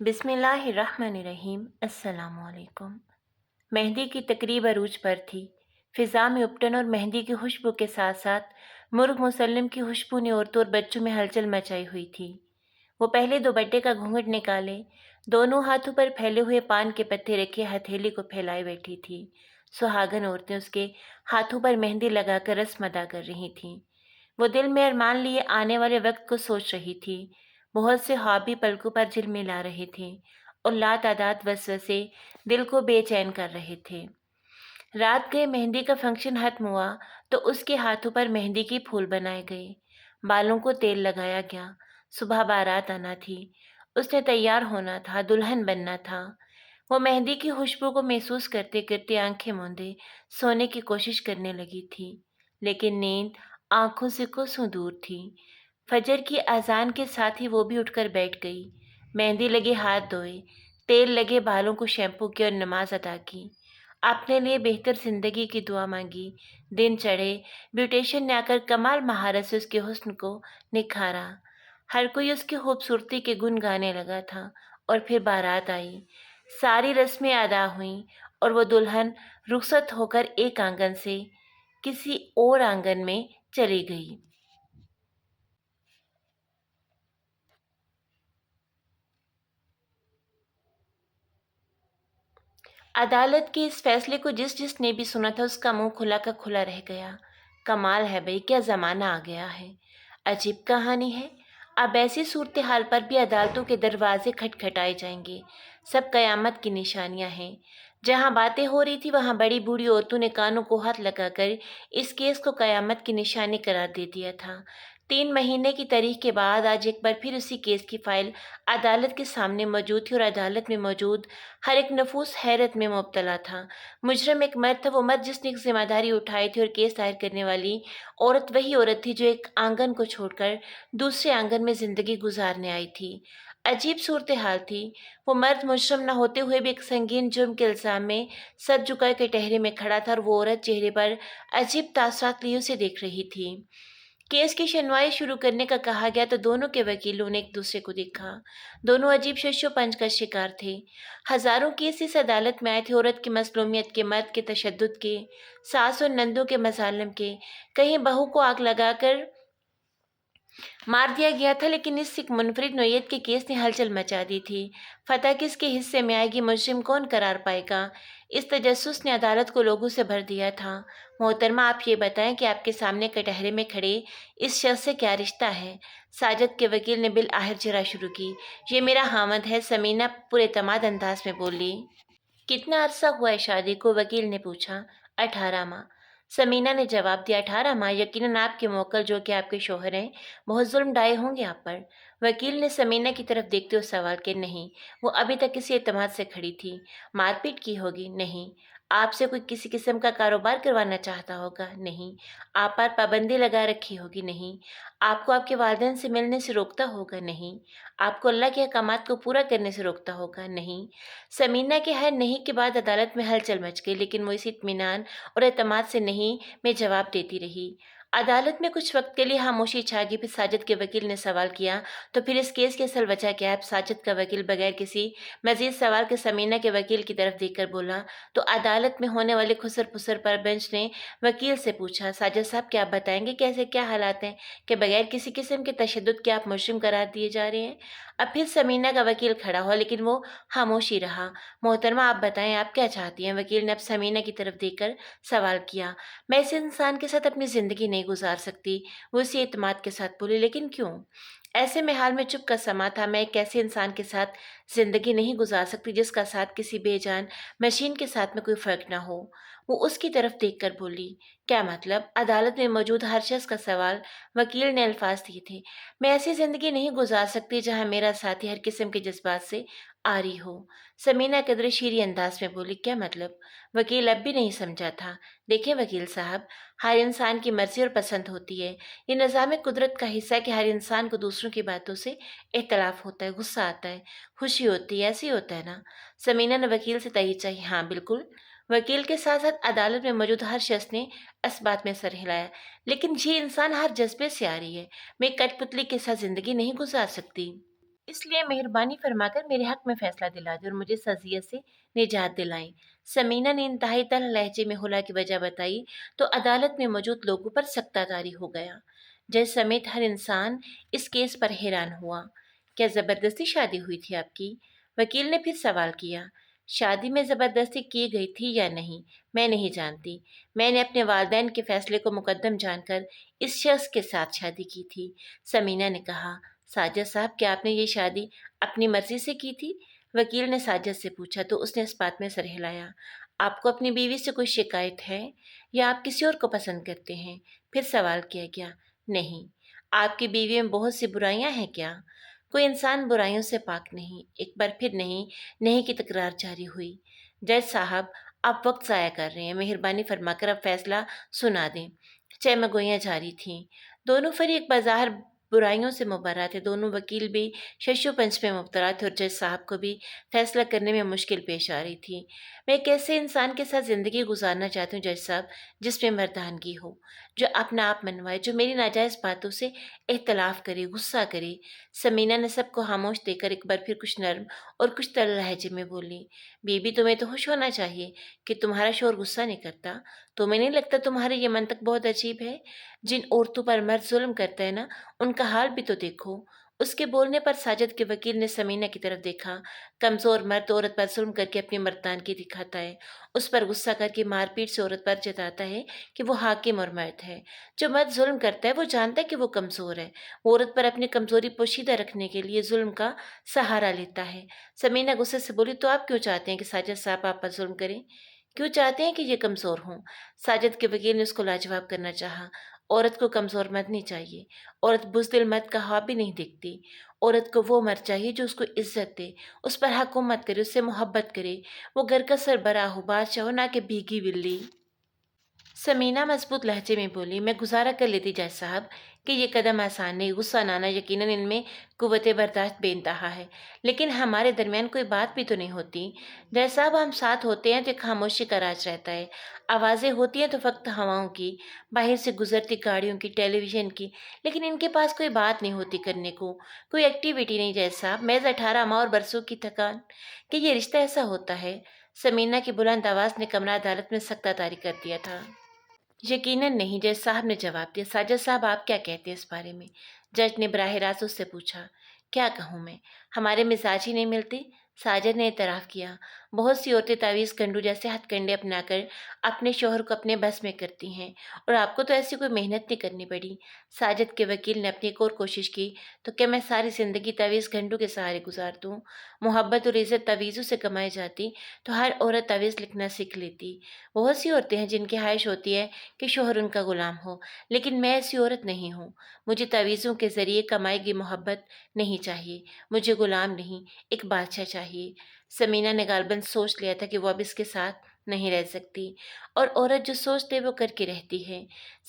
بسم اللہ الرحمن الرحیم۔ السلام علیکم۔ مہندی کی تقریب عروج پر تھی۔ فضا میں اپٹن اور مہندی کی خوشبو کے ساتھ ساتھ مرغ مسلم کی خوشبو نے عورتوں اور بچوں میں ہلچل مچائی ہوئی تھی۔ وہ پہلے دوپٹے کا گھونگھٹ نکالے، دونوں ہاتھوں پر پھیلے ہوئے پان کے پتے رکھے ہتھیلی کو پھیلائے بیٹھی تھی۔ سہاگن عورتیں اس کے ہاتھوں پر مہندی لگا کر رسم ادا کر رہی تھیں۔ وہ دل میں ارمان لیے آنے والے وقت کو سوچ رہی تھی۔ بہت سے خواب بھی پلکوں پر جھلملا رہے تھے اور لاتعداد وسوسے دل کو بے چین کر رہے تھے۔ رات گئے مہندی کا فنکشن ختم ہوا تو اس کے ہاتھوں پر مہندی کی پھول بنائے گئے، بالوں کو تیل لگایا گیا۔ صبح بارات آنا تھی، اس نے تیار ہونا تھا، دلہن بننا تھا۔ وہ مہندی کی خوشبو کو محسوس کرتے کرتے آنکھیں موندے سونے کی کوشش کرنے لگی تھی، لیکن نیند آنکھوں سے کوسوں دور تھی۔ فجر کی اذان کے ساتھ ہی وہ بھی اٹھ کر بیٹھ گئی۔ مہندی لگے ہاتھ دھوئے، تیل لگے بالوں کو شیمپو کیا اور نماز ادا کی۔ اپنے لیے بہتر زندگی کی دعا مانگی۔ دن چڑھے، بیوٹیشین نے آ کر کمال مہارت سے اس کے حسن کو نکھارا۔ ہر کوئی اس کی خوبصورتی کے گن گانے لگا تھا۔ اور پھر بارات آئی، ساری رسمیں ادا ہوئیں اور وہ دلہن رخصت ہو کر ایک آنگن سے کسی اور آنگن میں چلی گئی۔ عدالت کے اس فیصلے کو جس نے بھی سنا تھا، اس کا منہ کھلا کا کھلا رہ گیا۔ کمال ہے بھئی، کیا زمانہ آ گیا ہے! عجیب کہانی ہے۔ اب ایسی صورتحال پر بھی عدالتوں کے دروازے کھٹکھٹائے جائیں گے۔ سب قیامت کی نشانیاں ہیں۔ جہاں باتیں ہو رہی تھی وہاں بڑی بوڑھی عورتوں نے کانوں کو ہاتھ لگا کر اس کیس کو قیامت کی نشانی قرار دے دیا تھا۔ 3 مہینے کی تاریخ کے بعد آج ایک بار پھر اسی کیس کی فائل عدالت کے سامنے موجود تھی اور عدالت میں موجود ہر ایک نفوس حیرت میں مبتلا تھا۔ مجرم ایک مرد تھا، وہ مرد جس نے ایک ذمہ داری اٹھائی تھی، اور کیس دائر کرنے والی عورت وہی عورت تھی جو ایک آنگن کو چھوڑ کر دوسرے آنگن میں زندگی گزارنے آئی تھی۔ عجیب صورتحال تھی۔ وہ مرد مجرم نہ ہوتے ہوئے بھی ایک سنگین جرم کے الزام میں سر جھکائے کٹہرے میں کھڑا تھا، اور وہ عورت چہرے پر عجیب تاثرات لیے اسے دیکھ رہی تھی۔ کیس کی سنوائی شروع کرنے کا کہا گیا تو دونوں کے وکیلوں نے ایک دوسرے کو دیکھا۔ دونوں عجیب شش و پنج کا شکار تھے۔ ہزاروں کیس اس عدالت میں آئے تھے، عورت کی مظلومیت کے، مرد کے تشدد کے، ساس اور نندوں کے مظالم کے۔ کہیں بہو کو آگ لگا کر مار دیا گیا تھا، لیکن اس ایک منفرد نوعیت کے کیس نے ہلچل مچا دی تھی۔ فتح کس کے حصے میں آئے گی، مجرم کون قرار پائے گا، اس تجسس نے عدالت کو لوگوں سے بھر دیا تھا۔ محترمہ، آپ یہ بتائیں کہ آپ کے سامنے کٹہرے میں کھڑے اس شخص سے کیا رشتہ ہے؟ ساجد کے وکیل نے بالآخر جرح شروع کی۔ یہ میرا خاوند ہے، ثمینہ پر اعتماد انداز میں بولی۔ کتنا عرصہ ہوا ہے شادی کو؟ وکیل نے پوچھا۔ 18 ماہ، ثمینہ نے جواب دیا۔ 18 ماہ! یقیناً آپ کے موکل جو کہ آپ کے شوہر ہیں بہت ظلم ڈھائے ہوں گے آپ پر۔ وکیل نے ثمینہ کی طرف دیکھتے ہوئے سوال کیا۔ نہیں، وہ ابھی تک اسی اعتماد سے کھڑی تھی۔ مار پیٹ کی ہوگی؟ نہیں۔ آپ سے کوئی کسی قسم کا کاروبار کروانا چاہتا ہوگا؟ نہیں۔ آپ پر پابندی لگا رکھی ہوگی؟ نہیں۔ آپ کو آپ کے والدین سے ملنے سے روکتا ہوگا؟ نہیں۔ آپ کو اللہ کے احکامات کو پورا کرنے سے روکتا ہوگا؟ نہیں۔ ثمینہ کے ہر نہیں کے بعد عدالت میں ہلچل مچ گئی، لیکن وہ اسی اطمینان اور اعتماد سے نہیں میں جواب دیتی رہی۔ عدالت میں کچھ وقت کے لیے خاموشی چھا گئی۔ پھر ساجد کے وکیل نے سوال کیا، تو پھر اس کیس کی اصل وجہ کیا ہے؟ ساجد کا وکیل بغیر کسی مزید سوال کے ثمینہ کے وکیل کی طرف دیکھ کر بولا۔ تو عدالت میں ہونے والے خسر پسر پر بینچ نے وکیل سے پوچھا۔ ساجد صاحب، کیا آپ بتائیں گے کیسے کیا حالات ہیں کہ بغیر کسی قسم کے تشدد کے آپ مجرم قرار دیے جا رہے ہیں؟ اب پھر ثمینہ کا وکیل کھڑا ہوا، لیکن وہ خاموشی رہا۔ محترمہ، آپ بتائیں آپ کیا چاہتی ہیں؟ وکیل نے اب ثمینہ کی طرف دیکھ کر سوال کیا۔ میں اس انسان کے ساتھ اپنی زندگی نہیں گزار سکتی، وہ اسی اعتماد کے ساتھ بولی۔ لیکن کیوں؟ ایسے میں حال میں چپ کا سما تھا۔ میں ایک ایسے انسان کے ساتھ زندگی نہیں گزار سکتی جس کا ساتھ کسی بے جان مشین کے ساتھ میں کوئی فرق نہ ہو۔ وہ اس کی طرف دیکھ کر بولی۔ کیا مطلب؟ عدالت میں موجود ہر شخص کا سوال۔ وکیل نے الفاظ دیے تھے۔ میں ایسی زندگی نہیں گزار سکتی جہاں میرا ساتھی ہر قسم کے جذبات سے آری ہو۔ ثمینہ قدر شیریں انداز میں بولی۔ کیا مطلب؟ وکیل اب بھی نہیں سمجھا تھا۔ دیکھیں وکیل صاحب، ہر انسان کی مرضی اور پسند ہوتی ہے۔ یہ نظام قدرت کا حصہ ہے کہ ہر انسان کو دوسروں کی باتوں سے اختلاف ہوتا ہے، غصہ آتا ہے، خوشی ہوتی ہے، ایسے ہی ہوتا ہے نا؟ ثمینہ نے وکیل سے تائید چاہی۔ ہاں بالکل۔ وکیل کے ساتھ ساتھ عدالت میں موجود ہر شخص نے اس بات میں سر ہلایا۔ لیکن یہ انسان ہر جذبے سے آ رہی ہے۔ میں کٹ پتلی کے ساتھ زندگی نہیں گزار سکتی۔ اس لیے مہربانی فرما کر میرے حق میں فیصلہ دلا دیں اور مجھے اس اذیت سے نجات دلائیں۔ سمینہ نے انتہائی تلخ لہجے میں خلا کی وجہ بتائی تو عدالت میں موجود لوگوں پر سکتہ طاری ہو گیا۔ جج سمیت ہر انسان اس کیس پر حیران ہوا۔ کیا زبردستی شادی ہوئی تھی آپ کی؟ وکیل نے پھر سوال کیا۔ شادی میں زبردستی کی گئی تھی یا نہیں میں نہیں جانتی۔ میں نے اپنے والدین کے فیصلے کو مقدم جان کر اس شخص کے ساتھ شادی کی تھی، سمینہ نے کہا۔ ساجد صاحب، کیا آپ نے یہ شادی اپنی مرضی سے کی تھی؟ وکیل نے ساجد سے پوچھا تو اس نے اس بات میں سر ہلایا۔ آپ کو اپنی بیوی سے کوئی شکایت ہے یا آپ کسی اور کو پسند کرتے ہیں؟ پھر سوال کیا گیا۔ نہیں۔ آپ کی بیوی میں بہت سی برائیاں ہیں کیا؟ کوئی انسان برائیوں سے پاک نہیں۔ ایک بار پھر نہیں کی تکرار جاری ہوئی۔ جج صاحب، آپ وقت ضائع کر رہے ہیں، مہربانی فرما کر اب فیصلہ سنا دیں۔ چہمہ گوئیاں جاری تھیں۔ دونوں فریق بظاہر برائیوں سے مبرا تھے۔ دونوں وکیل بھی ششو پنچ میں مبتلا تھے اور جج صاحب کو بھی فیصلہ کرنے میں مشکل پیش آ رہی تھی۔ میں ایک ایسے انسان کے ساتھ زندگی گزارنا چاہتی ہوں جج صاحب جس میں مردانگی ہو، جو اپنا آپ منوائے، جو میری ناجائز باتوں سے اختلاف کرے، غصہ کرے۔ سمینہ نے سب کو خاموش دیکھ کر ایک بار پھر کچھ نرم اور کچھ تلخ لہجے میں بولی۔ بی بی، تمہیں تو ہوش ہونا چاہیے کہ تمہارا شوہر غصہ نہیں کرتا۔ تمہیں نہیں لگتا تمہارا یہ منطق بہت عجیب ہے؟ جن عورتوں پر مرد ظلم کرتا ہے نا، ان کا حال بھی تو دیکھو۔ اس کے بولنے پر ساجد کے وکیل نے سمینہ کی طرف دیکھا۔ کمزور مرد عورت پر ظلم کر کے اپنی مردانگی دکھاتا ہے، اس پر غصہ کر کے مار پیٹ سے عورت پر جتاتا ہے کہ وہ حاکم اور مرد ہے۔ جو مرد ظلم کرتا ہے وہ جانتا ہے کہ وہ کمزور ہے، وہ عورت پر اپنی کمزوری پوشیدہ رکھنے کے لیے ظلم کا سہارا لیتا ہے۔ سمینہ غصے سے بولی، تو آپ کیوں چاہتے ہیں کہ ساجد صاحب آپ پر ظلم کریں؟ کیوں چاہتے ہیں کہ یہ کمزور ہوں؟ ساجد کے وکیل نے اس کو لاجواب کرنا چاہا۔ عورت کو کمزور مرد نہیں چاہیے، عورت بزدل مرد کا خواب بھی نہیں دیکھتی۔ عورت کو وہ مرد چاہیے جو اس کو عزت دے، اس پر حکومت کرے، اس سے محبت کرے، وہ گھر کا سربراہ ہو، بادشاہ ہو، نہ کہ بھیگی بلی۔ سمینہ مضبوط لہجے میں بولی، میں گزارا کر لیتی جج صاحب کہ یہ قدم آسان نہیں، غصہ نانا یقیناً ان میں قوت برداشت بے انتہا ہے، لیکن ہمارے درمیان کوئی بات بھی تو نہیں ہوتی۔ جج صاحب، ہم ساتھ ہوتے ہیں تو ایک خاموشی کا راج رہتا ہے، آوازیں ہوتی ہیں تو فقط ہواؤں کی، باہر سے گزرتی گاڑیوں کی، ٹیلی ویژن کی، لیکن ان کے پاس کوئی بات نہیں ہوتی کرنے کو، کوئی ایکٹیویٹی نہیں جج صاحب، محض 18 ماہ اور برسوں کی تھکان کہ یہ رشتہ ایسا ہوتا ہے۔ سمینہ کی بلند آواز نے کمرہ عدالت میں سکتہ طاری کر دیا تھا۔ یقیناً نہیں، جج صاحب نے جواب دیا۔ ساجد صاحب، آپ کیا کہتے ہیں اس بارے میں؟ جج نے براہ راست اس سے پوچھا۔ کیا کہوں میں، ہمارے مزاج ہی نہیں ملتے، ساجد نے اعتراف کیا۔ بہت سی عورتیں تعویذ کنڈو جیسے ہتھ کنڈے اپنا کر اپنے شوہر کو اپنے بس میں کرتی ہیں، اور آپ کو تو ایسی کوئی محنت نہیں کرنی پڑی۔ ساجد کے وکیل نے اپنی ایک اور کوشش کی، تو کیا میں ساری زندگی تعویذ کنڈو کے سہارے گزار دوں؟ محبت اور عزت تعویذوں سے کمائی جاتی تو ہر عورت تعویذ لکھنا سیکھ لیتی۔ بہت سی عورتیں ہیں جن کی خواہش ہوتی ہے کہ شوہر ان کا غلام ہو، لیکن میں ایسی عورت نہیں ہوں۔ مجھے تعویذوں کے ذریعے کمائی گئی محبت نہیں چاہیے، مجھے غلام نہیں، ایک بادشاہ چاہیے۔ سمینہ نے غالباً سوچ لیا تھا کہ وہ اب اس کے ساتھ نہیں رہ سکتی، اور عورت جو سوچتے وہ کر کے رہتی ہے۔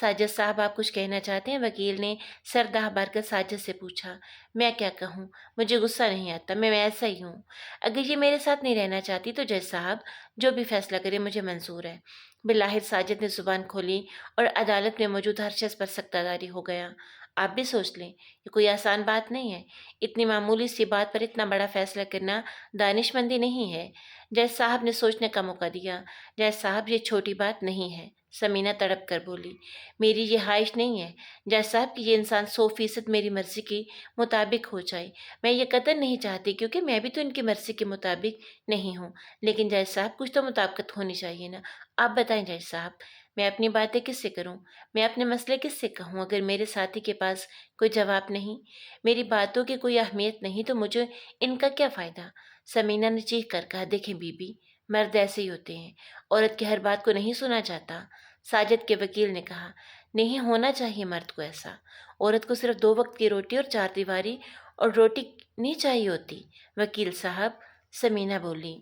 ساجد صاحب، آپ کچھ کہنا چاہتے ہیں؟ وکیل نے سر دہ بار کر ساجد سے پوچھا۔ میں کیا کہوں، مجھے غصہ نہیں آتا، میں ایسا ہی ہوں۔ اگر یہ میرے ساتھ نہیں رہنا چاہتی تو جج صاحب جو بھی فیصلہ کرے مجھے منظور ہے۔ بالآخر ساجد نے زبان کھولی اور عدالت میں موجود ہر شخص پر سکتہ طاری ہو گیا۔ آپ بھی سوچ لیں، یہ کوئی آسان بات نہیں ہے، اتنی معمولی سی بات پر اتنا بڑا فیصلہ کرنا دانش مندی نہیں ہے۔ جج صاحب نے سوچنے کا موقع دیا۔ جج صاحب، یہ چھوٹی بات نہیں ہے، سمینہ تڑپ کر بولی۔ میری یہ خواہش نہیں ہے جج صاحب کہ یہ انسان 100% میری مرضی کے مطابق ہو جائے، میں یہ قطعاً نہیں چاہتی، کیونکہ میں بھی تو ان کی مرضی کے مطابق نہیں ہوں، لیکن جج صاحب کچھ تو مطابقت ہونی چاہیے نا۔ آپ بتائیں جج صاحب، میں اپنی باتیں کس سے کروں، میں اپنے مسئلے کس سے کہوں؟ اگر میرے ساتھی کے پاس کوئی جواب نہیں، میری باتوں کی کوئی اہمیت نہیں، تو مجھے ان کا کیا فائدہ؟ سمینہ نے چیخ کر کہا، دیکھیں بی بی، مرد ایسے ہی ہوتے ہیں، عورت کی ہر بات کو نہیں سنا جاتا۔ ساجد کے وکیل نے کہا، نہیں ہونا چاہیے مرد کو ایسا، عورت کو صرف 2 وقت کی روٹی اور 4 دیواری اور روٹی نہیں چاہیے ہوتی۔ وکیل صاحب، سمینہ بولی،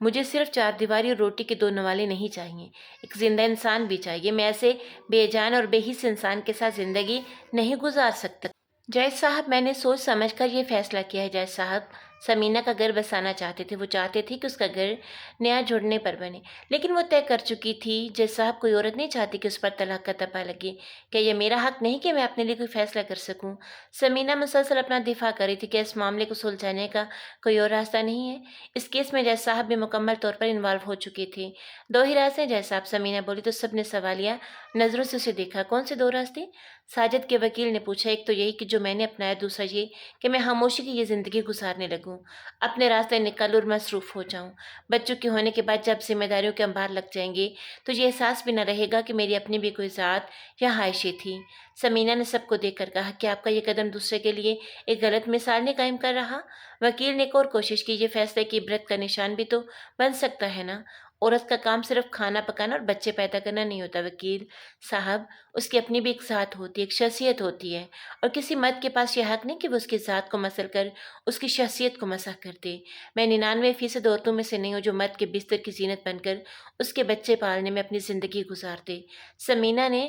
مجھے صرف 4 دیواری اور روٹی کے 2 نوالے نہیں چاہیے، ایک زندہ انسان بھی چاہیے، میں ایسے بے جان اور بے حس انسان کے ساتھ زندگی نہیں گزار سکتا۔ جج صاحب، میں نے سوچ سمجھ کر یہ فیصلہ کیا ہے جج صاحب، سمینہ کا گھر بسانا چاہتے تھے، وہ چاہتے تھے کہ اس کا گھر نیا جڑنے پر بنے، لیکن وہ طے کر چکی تھی جج صاحب کوئی عورت نہیں چاہتی کہ اس پر طلاق کا تپا لگے، کیا یہ میرا حق نہیں کہ میں اپنے لیے کوئی فیصلہ کر سکوں؟ سمینہ مسلسل اپنا دفاع کر رہی تھی کہ اس معاملے کو سلجھانے کا کوئی اور راستہ نہیں ہے۔ اس کیس میں جج صاحب بھی مکمل طور پر انوالو ہو چکے تھے۔ دو ہی راستے ہیں جج صاحب، سمینہ بولی تو سب نے سوالیہ نظروں سے اسے دیکھا۔ کون سے دو راستے؟ ساجد کے وکیل نے پوچھا۔ ایک تو یہی کہ جو میں نے اپنایا، دوسرا یہ کہ میں خاموشی کی یہ زندگی گزارنے لگوں، اپنے راستے نکل اور مصروف ہو جاؤں۔ بچوں کے ہونے کے بعد جب ذمہ داریوں کے انبار لگ جائیں گے تو یہ احساس بھی نہ رہے گا کہ میری اپنی بھی کوئی ذات یا خواہشیں تھی۔ سمینہ نے سب کو دیکھ کر کہا کہ آپ کا یہ قدم دوسرے کے لیے ایک غلط مثال نہیں قائم کر رہا؟ وکیل نے ایک اور کوشش کی۔ یہ فیصلے کی عبرت کا نشان بھی تو بن سکتا ہے نا؟ عورت کا کام صرف کھانا پکانا اور بچے پیدا کرنا نہیں ہوتا وکیل صاحب، اس کی اپنی بھی ایک ذات ہوتی ہے، ایک شخصیت ہوتی ہے، اور کسی مرد کے پاس یہ حق نہیں کہ وہ اس کی ذات کو مسل کر اس کی شخصیت کو مسح کر دے۔ میں 99% عورتوں میں سے نہیں ہوں جو مرد کے بستر کی زینت بن کر اس کے بچے پالنے میں اپنی زندگی گزار دے۔ سمینہ نے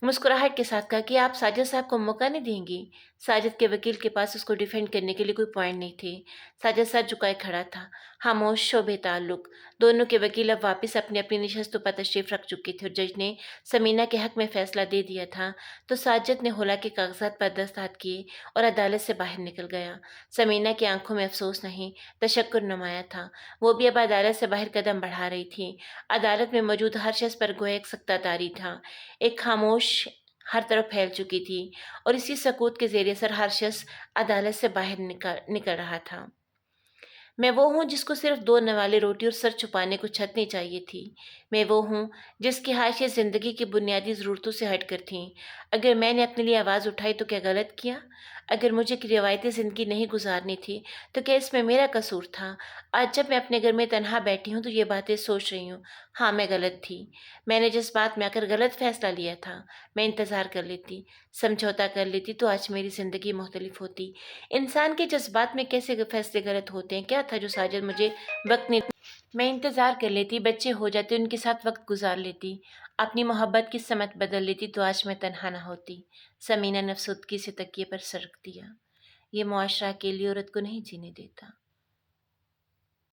مسکراہٹ کے ساتھ کہا کہ آپ ساجد صاحب کو موقع نہیں دیں گی؟ ساجد کے وکیل کے پاس اس کو ڈیفینڈ کرنے کے لیے کوئی پوائنٹ نہیں تھے۔ ساجد سر جھکائے کھڑا تھا، خاموش، شعبے تعلق۔ دونوں کے وکیل اب واپس اپنی اپنی نشستوں پر تشریف رکھ چکے تھے اور جج نے سمینہ کے حق میں فیصلہ دے دیا تھا تو ساجد نے خلا کے کاغذات پر دستخط کیے اور عدالت سے باہر نکل گیا۔ سمینہ کی آنکھوں میں افسوس نہیں، تشکر نمایاں تھا۔ وہ بھی اب عدالت سے باہر قدم بڑھا رہی تھی۔ عدالت میں موجود ہر شخص پر گویا ایک سکتہ تاری تھا، ایک خاموش ہر طرف پھیل چکی تھی، اور اسی سکوت کے زیر اثر ہر شخص عدالت سے باہر نکل رہا تھا۔ میں وہ ہوں جس کو صرف 2 نوالے روٹی اور سر چھپانے کو چھت نہیں چاہیے تھی۔ میں وہ ہوں جس کی خواہشیں زندگی کی بنیادی ضرورتوں سے ہٹ کر تھیں۔ اگر میں نے اپنے لیے آواز اٹھائی تو کیا غلط کیا؟ اگر مجھے ایک روایتی زندگی نہیں گزارنی تھی تو کیا اس میں میرا قصور تھا؟ آج جب میں اپنے گھر میں تنہا بیٹھی ہوں تو یہ باتیں سوچ رہی ہوں۔ ہاں، میں غلط تھی۔ میں نے جس بات میں آ کر غلط فیصلہ لیا تھا، میں انتظار کر لیتی، سمجھوتا کر لیتی تو آج میری زندگی مختلف ہوتی۔ انسان کے جذبات میں کیسے فیصلے غلط ہوتے ہیں؟ کیا تھا جو ساجد مجھے وقت نہیں؟ میں انتظار کر لیتی، بچے ہو جاتے، ان کے ساتھ وقت گزار لیتی، اپنی محبت کی سمت بدل لیتی تو آج میں تنہا نہ ہوتی۔ سمینہ نے افسردگی سے تکیے پر سر رکھ دیا۔ یہ معاشرہ اکیلی عورت کو نہیں جینے دیتا۔